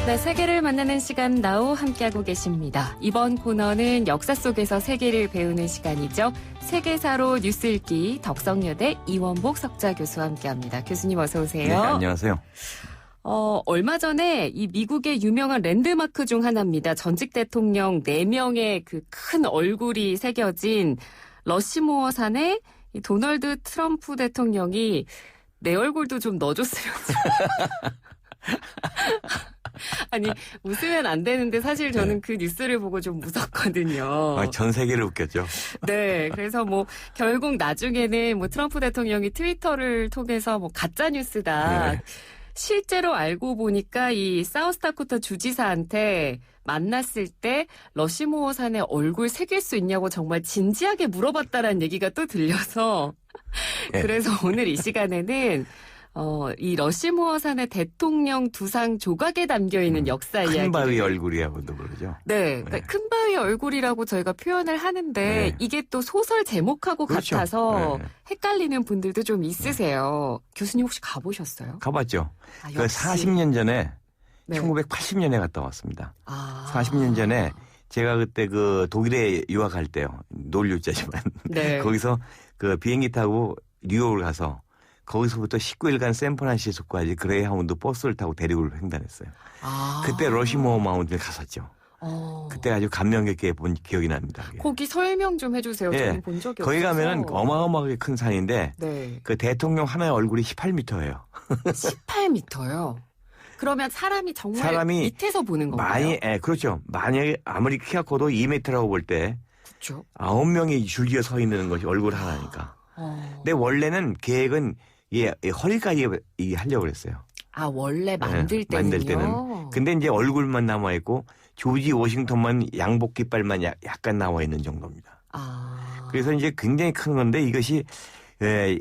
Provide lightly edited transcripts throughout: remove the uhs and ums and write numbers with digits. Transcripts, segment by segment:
네, 세계를 만나는 시간 나우 함께하고 계십니다. 이번 코너는 역사 속에서 세계를 배우는 시간이죠. 세계사로 뉴스 읽기 덕성여대 이원복 석좌 교수와 함께합니다. 교수님 어서 오세요. 네, 안녕하세요. 얼마 전에 이 미국의 유명한 랜드마크 중 하나입니다. 전직 대통령 4명의 그 큰 얼굴이 새겨진 러시모어 산에 이 도널드 트럼프 대통령이 내 얼굴도 좀 넣어줬으면 아니 웃으면 안 되는데 사실 저는 그 뉴스를 보고 좀 웃었거든요. 전 세계를 웃겼죠. 네, 그래서 뭐 결국 나중에는 뭐 트럼프 대통령이 트위터를 통해서 뭐 가짜 뉴스다. 네. 실제로 알고 보니까 이 사우스다코타 주지사한테 만났을 때 러시모어 산에 얼굴 새길 수 있냐고 정말 진지하게 물어봤다라는 얘기가 또 들려서 네. 그래서 오늘 이 시간에는 이 러시모어 산의 대통령 두상 조각에 담겨있는 역사 이야기. 큰 바위 얼굴이라고도 그러죠. 네, 그러니까 큰 바위 얼굴이라고 저희가 표현을 하는데 네. 이게 또 소설 제목하고 그렇죠. 같아서 네. 헷갈리는 분들도 좀 있으세요. 교수님 혹시 가보셨어요? 가봤죠. 아, 그 역시. 40년 전에 네. 1980년에 갔다 왔습니다. 아. 40년 전에 제가 그때 그 독일에 유학할 때요. 놀유자지만 네. 거기서 그 비행기 타고 뉴욕을 가서 거기서부터 19일간 샌프란시스코까지 그레이하운드 버스를 타고 대륙을 횡단했어요. 아. 그때 러시모어 마운틴을 갔었죠. 어. 그때 아주 감명 깊게 본 기억이 납니다. 그게. 거기 설명 좀 해주세요. 예. 저는 본 적이 거기 없어서. 가면은 어마어마하게 큰 산인데 네. 그 대통령 하나의 얼굴이 18m예요. 18m요. 그러면 사람이 밑에서 보는 건가요? 그렇죠. 만약에 아무리 키가 커도 2m라고 볼 때 그렇죠. 9명이 줄지어 서 있는 것이 얼굴 하나니까. 근데 원래는 계획은 허리까지 하려고 그랬어요. 아, 원래 만들 때는요? 만들 때는. 근데 이제 얼굴만 남아있고 조지 워싱턴만 양복 깃발만 약간 나와 있는 정도입니다. 아. 그래서 이제 굉장히 큰 건데 이것이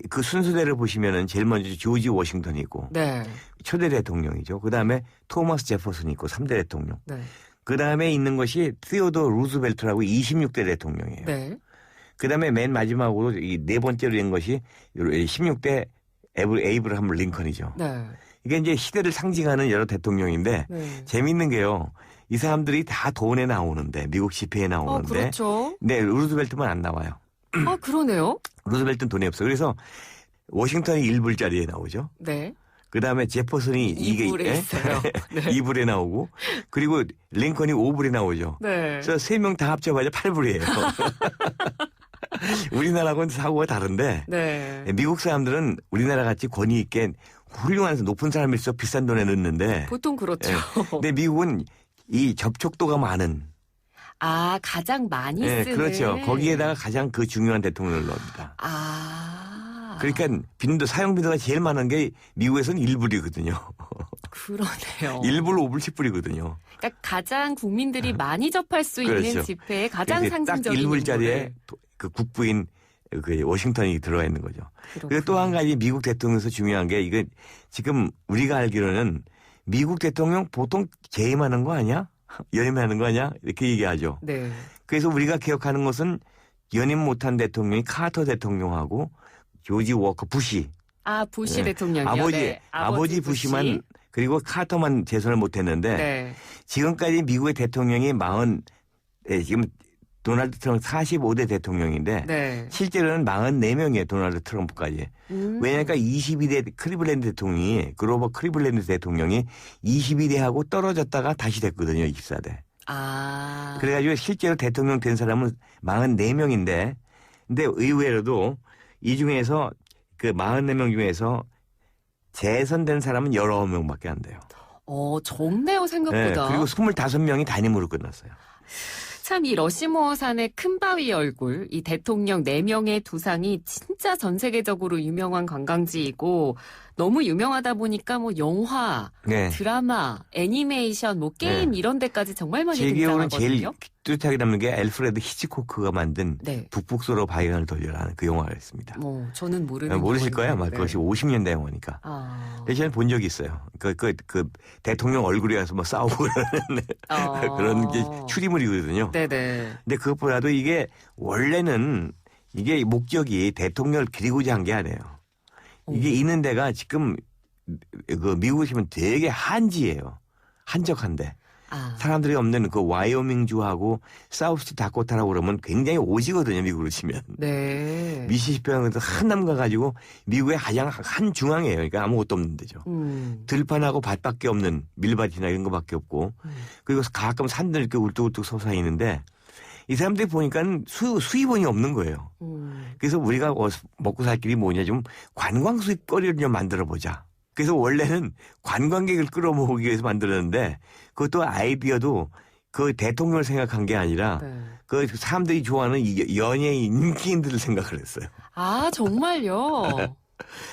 그 순서대로 보시면은 제일 먼저 조지 워싱턴이 있고 네. 초대 대통령이죠. 그다음에 토마스 제퍼슨이 있고 3대 대통령. 네. 그다음에 있는 것이 시어도어 루즈벨트라고 26대 대통령이에요. 네. 그다음에 맨 마지막으로 이 네 번째로 된 것이 16대 에이브라함 링컨이죠. 네. 이게 이제 시대를 상징하는 여러 대통령인데 네. 재미있는 게요. 이 사람들이 다 돈에 나오는데 미국 집회에 나오는데 그렇죠. 네, 루즈벨트만 안 나와요. 아, 그러네요. 루즈벨트는 돈이 없어요. 그래서 워싱턴이 1불짜리에 나오죠. 네. 그다음에 제퍼슨이 2불에 있어요. 네. 2불에 나오고 그리고 링컨이 5불에 나오죠. 네. 그래서 3명 다 합쳐봐야 8불이에요. 우리나라하고는 사고가 다른데 네. 미국 사람들은 우리나라 같이 권위 있게 훌륭한 높은 사람일수록 비싼 돈에 넣는데 보통 그렇죠. 근데 미국은 이 접촉도가 많은 아, 가장 많이 쓰는. 그렇죠. 거기에다가 가장 그 중요한 대통령을 넣습니다. 아. 그러니까 사용 빈도가 제일 많은 게 미국에서는 1불이거든요. 그러네요. 1불, 5불, 10불이거든요. 그러니까 가장 국민들이 많이 접할 수 있는 그렇죠. 집회에 가장 상징적인 딱 1불짜리에 인물을. 그 국부인 그 워싱턴이 들어가 있는 거죠. 그리고 또 한 가지 미국 대통령에서 중요한 게 이거 지금 우리가 알기로는 미국 대통령 보통 재임하는 거 아니야? 연임하는 거 아니야? 이렇게 얘기하죠. 네. 그래서 우리가 기억하는 것은 연임 못한 대통령이 카터 대통령하고 조지 워커 부시. 아, 부시 대통령이요. 아버지 부시만 그리고 카터만 재선을 못했는데 네. 지금까지 미국의 대통령이 지금 도널드 트럼프 45대 대통령인데 네. 실제로는 44명이에요. 도널드 트럼프까지. 왜냐니까 22대 클리블랜드 대통령이 그로버 클리블랜드 대통령이 22대하고 떨어졌다가 다시 됐거든요. 24대. 아. 그래가지고 실제로 대통령 된 사람은 44명인데 근데 의외로도 이 중에서 그 44명 중에서 재선된 사람은 19명밖에 안 돼요. 적네요, 생각보다. 그리고 25명이 단임으로 끝났어요. 참 이 러시모어 산의 큰 바위 얼굴, 이 대통령 4명의 두상이 진짜 전 세계적으로 유명한 관광지이고 너무 유명하다 보니까 뭐 영화, 네. 드라마, 애니메이션, 뭐 게임 이런 데까지 정말 많이 제 기억으로는 제일 등장하거든요. 뚜렷하게 남는 게 알프레드 히치코크가 만든 네. 북북서로 바이건을 돌려라는 그 영화가 있습니다. 저는 모르는 모르실 거예요. 아마 영화인데. 그것이 50년대 영화니까. 저는 본 적이 있어요. 그 대통령 얼굴에 가서 뭐 싸우고 그런 게 추리물이거든요. 네네. 근데 그것보다도 이게 원래는 이게 목적이 대통령을 기리고자 한 게 아니에요. 이게 있는 데가 지금 그 미국에 보면 되게 한지예요. 한적한데 아. 사람들이 없는 그 와이오밍주하고 사우스 다코타라고 그러면 굉장히 오지거든요. 미국으로 치면. 네. 미시시피강에서 한남 가가지고 미국의 가장 한 중앙이에요. 그러니까 아무것도 없는 데죠. 들판하고 밭밖에 없는 밀밭이나 이런 거밖에 없고 그리고 가끔 산들 이렇게 울뚝울뚝 솟아있는데 이 사람들이 보니까 수입원이 없는 거예요. 그래서 우리가 먹고 살 길이 뭐냐 좀 관광 수입거리를 좀 만들어 보자. 그래서 원래는 관광객을 끌어모으기 위해서 만들었는데 그것도 아이디어도 그 대통령을 생각한 게 아니라 네. 그 사람들이 좋아하는 연예인 인기인들을 생각을 했어요. 아, 정말요?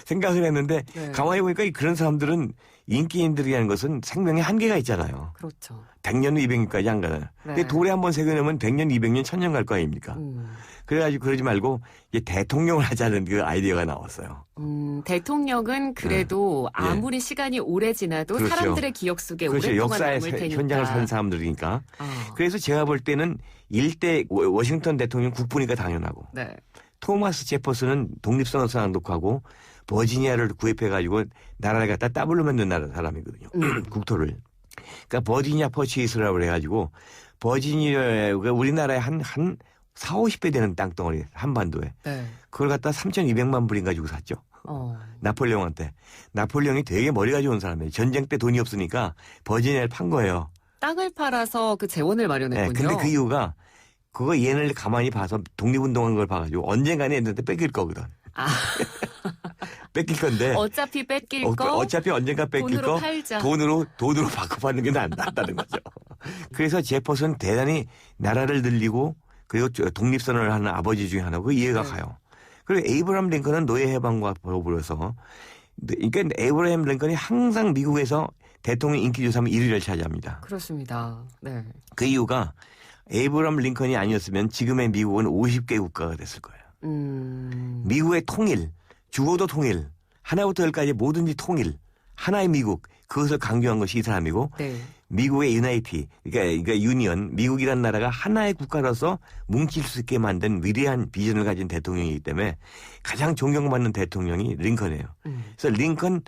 생각을 했는데 네. 가만히 보니까 그런 사람들은 인기인들이라는 것은 생명의 한계가 있잖아요. 그렇죠. 100년, 200년까지 안 가잖아요. 네. 근데 돌에 한번 새겨내면 100년, 200년, 1000년 갈 거 아닙니까? 그래가지고 그러지 말고 이제 대통령을 하자는 그 아이디어가 나왔어요. 대통령은 그래도 예. 아무리 시간이 오래 지나도 그렇죠. 사람들의 기억 속에 그렇죠. 오랫동안 역사의 남을 테니까. 현장을 산 사람들이니까. 아. 그래서 제가 볼 때는 일대 워싱턴 대통령 국부니까 당연하고 네. 토마스 제퍼슨은 독립선언서 낭독하고 버지니아를 구입해가지고 나라를 갖다 더블로 만든 나라 사람이거든요. 국토를. 그러니까 버지니아 퍼치이스라고 해가지고 버지니아가 우리나라의 한 4, 50배 되는 땅덩어리 한반도에. 네. 그걸 갖다 3,200만 불인 가지고 샀죠. 나폴레옹한테. 나폴레옹이 되게 머리가 좋은 사람이에요. 전쟁 때 돈이 없으니까 버지니아를 판 거예요. 땅을 팔아서 그 재원을 마련했군요. 네, 근데 그 이유가 그거 얘네를 가만히 봐서 독립운동한 걸 봐가지고 언젠가는 애들한테 뺏길 거거든. 아. 뺏길 건데. 어차피 뺏길 거. 어차피 언젠가 뺏길 돈으로 거. 팔자. 돈으로 바꿔받는 게 낫다는 거죠. 그래서 제퍼슨 대단히 나라를 늘리고 그리고 독립선언을 하는 아버지 중에 하나고 이해가 네. 가요. 그리고 에이브라함 링컨은 노예 해방과 더불어서 그러니까 에이브라함 링컨이 항상 미국에서 대통령 인기조사하면 1위를 차지합니다. 그렇습니다. 네. 그 이유가 에이브라함 링컨이 아니었으면 지금의 미국은 50개 국가가 됐을 거예요. 미국의 통일, 죽어도 통일, 하나부터 열까지 뭐든지 통일, 하나의 미국, 그것을 강조한 것이 이 사람이고 네. 미국의 유나이티, 그러니까 유니언, 미국이라는 나라가 하나의 국가로서 뭉칠 수 있게 만든 위대한 비전을 가진 대통령이기 때문에 가장 존경받는 대통령이 링컨이에요. 그래서 링컨,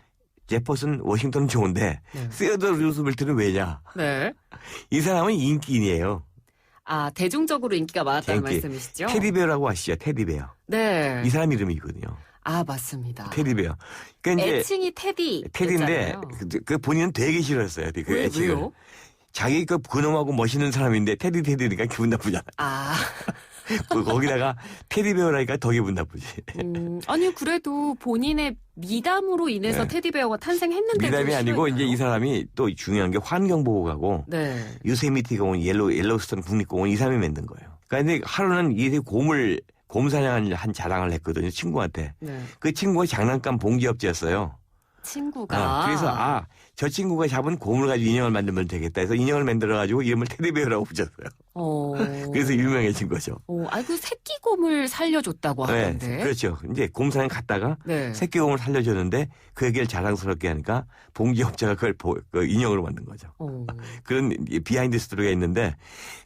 제퍼슨, 워싱턴은 좋은데 네. 세어더 루스벨트는 왜냐? 네. 이 사람은 인기인이에요. 아, 대중적으로 인기가 많았다는 인기. 말씀이시죠? 테디베어라고 아시죠? 테디베어. 네. 이 사람 이름이거든요. 아, 맞습니다. 테디베어. 그러니까 이제 애칭이 테디. 테디인데 그 본인은 되게 싫어했어요. 그 애칭을. 왜요? 자기 그 근엄하고 멋있는 사람인데 테디니까 기분 나쁘잖아. 아. 거기다가 테디베어라니까 더 기분 나쁘지. 아니 그래도 본인의 미담으로 인해서 네. 테디베어가 탄생했는데 미담이 아니고 이제 이 사람이 또 중요한 게 환경보호가고 네. 요세미티 공원, 옐로우스톤 국립공원 이 사람이 만든 거예요. 그러니까 하루는 이 곰 사냥한 한 자랑을 했거든요. 친구한테. 네. 그 친구가 장난감 봉지업체였어요. 친구가. 그래서 저 친구가 잡은 곰을 가지고 인형을 만들면 되겠다 해서 인형을 만들어가지고 이름을 테디베어라고 붙였어요. 그래서 유명해진 거죠. 그 새끼 곰을 살려줬다고 하던데. 네, 그렇죠. 이제 곰사냥 갔다가 네. 새끼 곰을 살려줬는데 그 얘기를 자랑스럽게 하니까 봉지업체가 그걸 그 인형으로 만든 거죠. 그런 비하인드 스토리가 있는데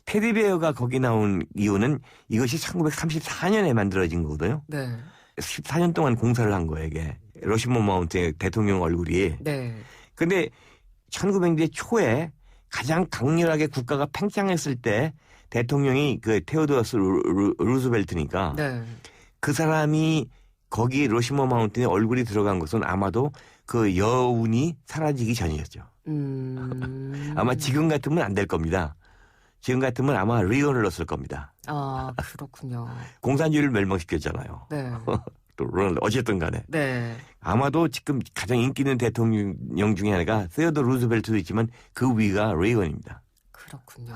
테디베어가 거기 나온 이유는 이것이 1934년에 만들어진 거거든요. 네. 14년 동안 공사를 한 거예요, 이게. 러시모 마운트의 대통령 얼굴이. 네. 근데 1900년대 초에 가장 강렬하게 국가가 팽창했을 때 대통령이 그 테오도러스 루즈벨트니까 네. 그 사람이 거기 러시모 마운틴에 얼굴이 들어간 것은 아마도 그 여운이 사라지기 전이었죠. 아마 지금 같으면 안 될 겁니다. 지금 같으면 아마 리건을 넣었을 겁니다. 아, 그렇군요. 공산주의를 멸망시켰잖아요. 네. 또 로널드 어쨌든 간에. 네. 아마도 지금 가장 인기 있는 대통령 중에 하나가 세어더 루즈벨트도 있지만 그 위가 레이건입니다. 그렇군요.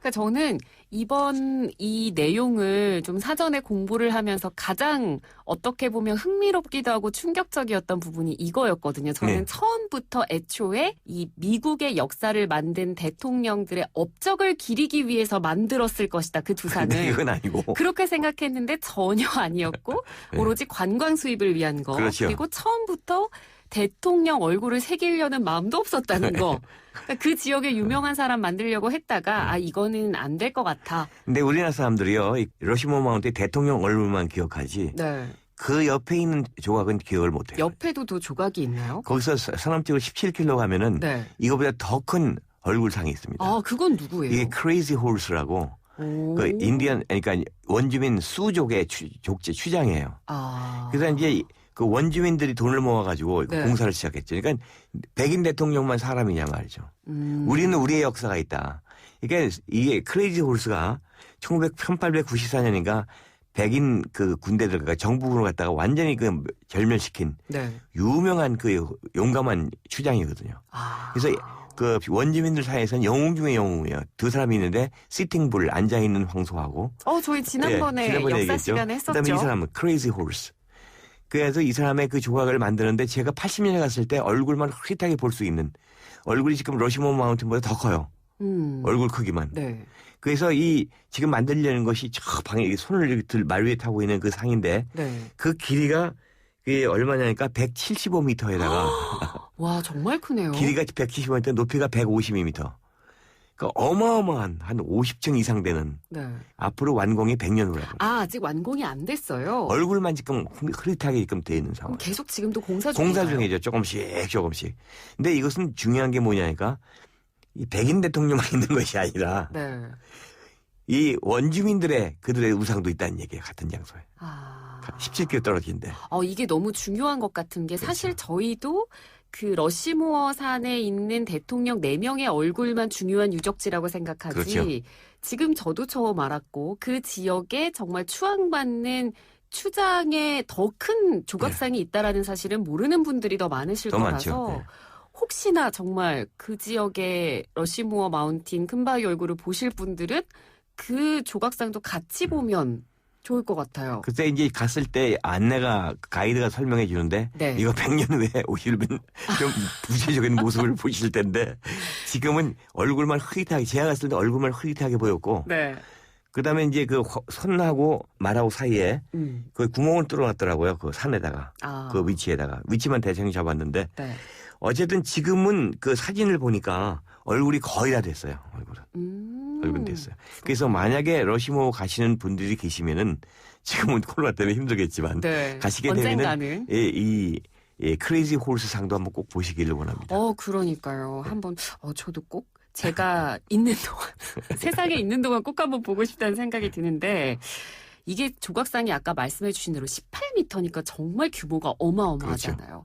그러니까 저는 이번 이 내용을 좀 사전에 공부를 하면서 가장 어떻게 보면 흥미롭기도 하고 충격적이었던 부분이 이거였거든요. 저는 네. 처음부터 애초에 이 미국의 역사를 만든 대통령들의 업적을 기리기 위해서 만들었을 것이다. 그 두 근데 산을. 이건 아니고. 그렇게 생각했는데 전혀 아니었고 네. 오로지 관광 수입을 위한 거. 그렇죠. 그리고 처음부터 대통령 얼굴을 새기려는 마음도 없었다는 거. 그러니까 그 지역에 유명한 사람 만들려고 했다가 이거는 안 될 것 같아. 근데 우리나라 사람들이요. 러시모 마운트의 대통령 얼굴만 기억하지. 네. 그 옆에 있는 조각은 기억을 못해요. 옆에도 또 조각이 있나요? 거기서 선암적으로 17km 가면은 네. 이거보다 더 큰 얼굴상이 있습니다. 아, 그건 누구예요? 이게 크레이지 홀스라고 오. 그 인디언 그러니까 원주민 수족의 족제 추장이에요. 아. 그래서 이제 그 원주민들이 돈을 모아가지고 네. 공사를 시작했죠. 그러니까 백인 대통령만 사람이냐 말이죠. 우리는 우리의 역사가 있다. 그러니까 이게 크레이지 홀스가 1894년인가 백인 그 군대들, 그러니까 정부군을 갖다가 완전히 그 절멸시킨 네. 유명한 그 용감한 추장이거든요. 아. 그래서 그 원주민들 사이에서는 영웅 중에 영웅이에요. 두 사람이 있는데 시팅불 앉아있는 황소하고. 저희 지난번에 역사 얘기했죠. 시간에 했었죠. 그다음에 이 사람은 크레이지 홀스. 그래서 이 사람의 그 조각을 만드는데 제가 80년에 갔을 때 얼굴만 흐릿하게 볼 수 있는 얼굴이 지금 러시모 마운틴보다 더 커요. 얼굴 크기만. 네. 그래서 이 지금 만들려는 것이 저 방에 손을 이렇게 말 위에 타고 있는 그 상인데 네. 그 길이가 그게 얼마냐니까 175m에다가 와, 정말 크네요. 길이가 175m, 높이가 152m. 그러니까 어마어마한 한 50층 이상 되는 네. 앞으로 완공이 100년 후라고. 아직 완공이 안 됐어요. 얼굴만 지금 흐릿하게 지금 돼 있는 상황. 그럼 계속 지금도 공사 중인가요? 공사 중이죠. 조금씩. 근데 이것은 중요한 게 뭐냐니까 이 백인 대통령만 있는 것이 아니라 네. 이 원주민들의 그들의 우상도 있다는 얘기예요. 같은 장소에. 17km 떨어진데. 이게 너무 중요한 것 같은 게 사실 저희도 그 러시모어 산에 있는 대통령 4명의 얼굴만 중요한 유적지라고 생각하지. 그렇죠. 지금 저도 처음 알았고 그 지역에 정말 추앙받는 추장에 더 큰 조각상이 있다라는 사실은 모르는 분들이 더 많으실 더 거라서 많죠. 네. 혹시나 정말 그 지역의 러시모어 마운틴 큰바위 얼굴을 보실 분들은 그 조각상도 같이 보면 좋을 것 같아요. 그때 이제 갔을 때 안내가 가이드가 설명해 주는데 네. 이거 100년 후에 오시면 좀 부시적인 모습을 보실 텐데 지금은 얼굴만 흐릿하게 제가 갔을 때 얼굴만 흐릿하게 보였고 네. 그다음에 이제 그 선하고 말하고 사이에 그 구멍을 뚫어놨더라고요. 그 산에다가 그 위치에다가 위치만 대충 잡았는데 네. 어쨌든 지금은 그 사진을 보니까 얼굴이 거의 다 됐어요. 얼굴은 됐어요. 그래서 만약에 러시모 가시는 분들이 계시면은 지금은 코로나 때문에 힘들겠지만 네. 가시게 언젠가는. 되면은 이 크레이지 홀스 상도 한번 꼭 보시기를 원합니다. 그러니까요. 한번 저도 꼭 제가 있는 동안 세상에 있는 동안 꼭 한번 보고 싶다는 생각이 드는데 이게 조각상이 아까 말씀해 주신 대로 18m니까 정말 규모가 어마어마하잖아요. 그렇죠.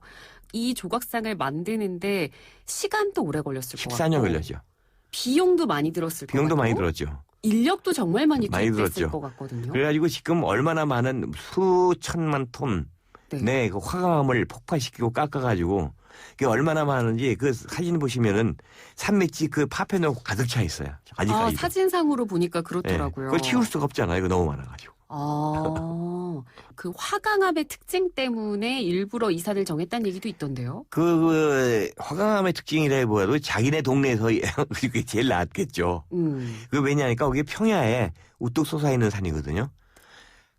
이 조각상을 만드는데 시간도 오래 걸렸을 것 같고 14년 걸렸죠. 비용도 많이 들었을 것 같고 비용도 많이 들었죠. 인력도 정말 많이 들었죠. 투입됐을 것 같거든요. 그래가지고 지금 얼마나 많은 수천만 톤 네, 그 화강암을 폭파시키고 깎아가지고 그게 얼마나 많은지 그 사진 보시면은 산밑이 그 파편으로 가득 차 있어요. 아직까지. 사진상으로 보니까 그렇더라고요. 그걸 치울 수가 없잖아요. 이거 너무 많아가지고. 그 화강암의 특징 때문에 일부러 이 산을 정했다는 얘기도 있던데요. 그 화강암의 특징이라기보다도 자기네 동네에서 그게 제일 낫겠죠. 그 왜냐하니까 거기 평야에 우뚝 솟아있는 산이거든요.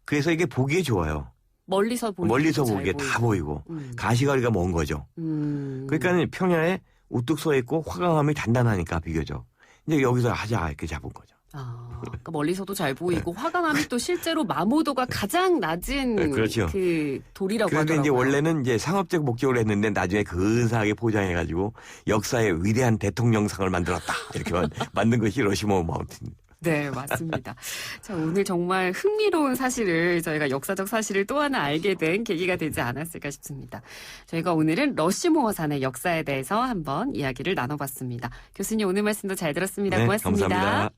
그래서 이게 보기에 좋아요. 멀리서 보기에 다 보이고 가시거리가 먼 거죠. 그러니까 평야에 우뚝 서 있고 화강암이 단단하니까 비교적 이제 여기서 하자 이렇게 잡은 거죠. 그러니까 멀리서도 잘 보이고 화강암이 또 실제로 마모도가 가장 낮은 그렇죠. 그 돌이라고 그런데 하더라고요. 이제 원래는 이제 상업적 목적으로 했는데 나중에 근사하게 포장해가지고 역사의 위대한 대통령상을 만들었다 이렇게 만든 것이 러시모 마운틴. 네, 맞습니다. 자, 오늘 정말 흥미로운 사실을 저희가 역사적 사실을 또 하나 알게 된 계기가 되지 않았을까 싶습니다. 저희가 오늘은 러시모어 산의 역사에 대해서 한번 이야기를 나눠봤습니다. 교수님 오늘 말씀도 잘 들었습니다. 네, 고맙습니다. 감사합니다.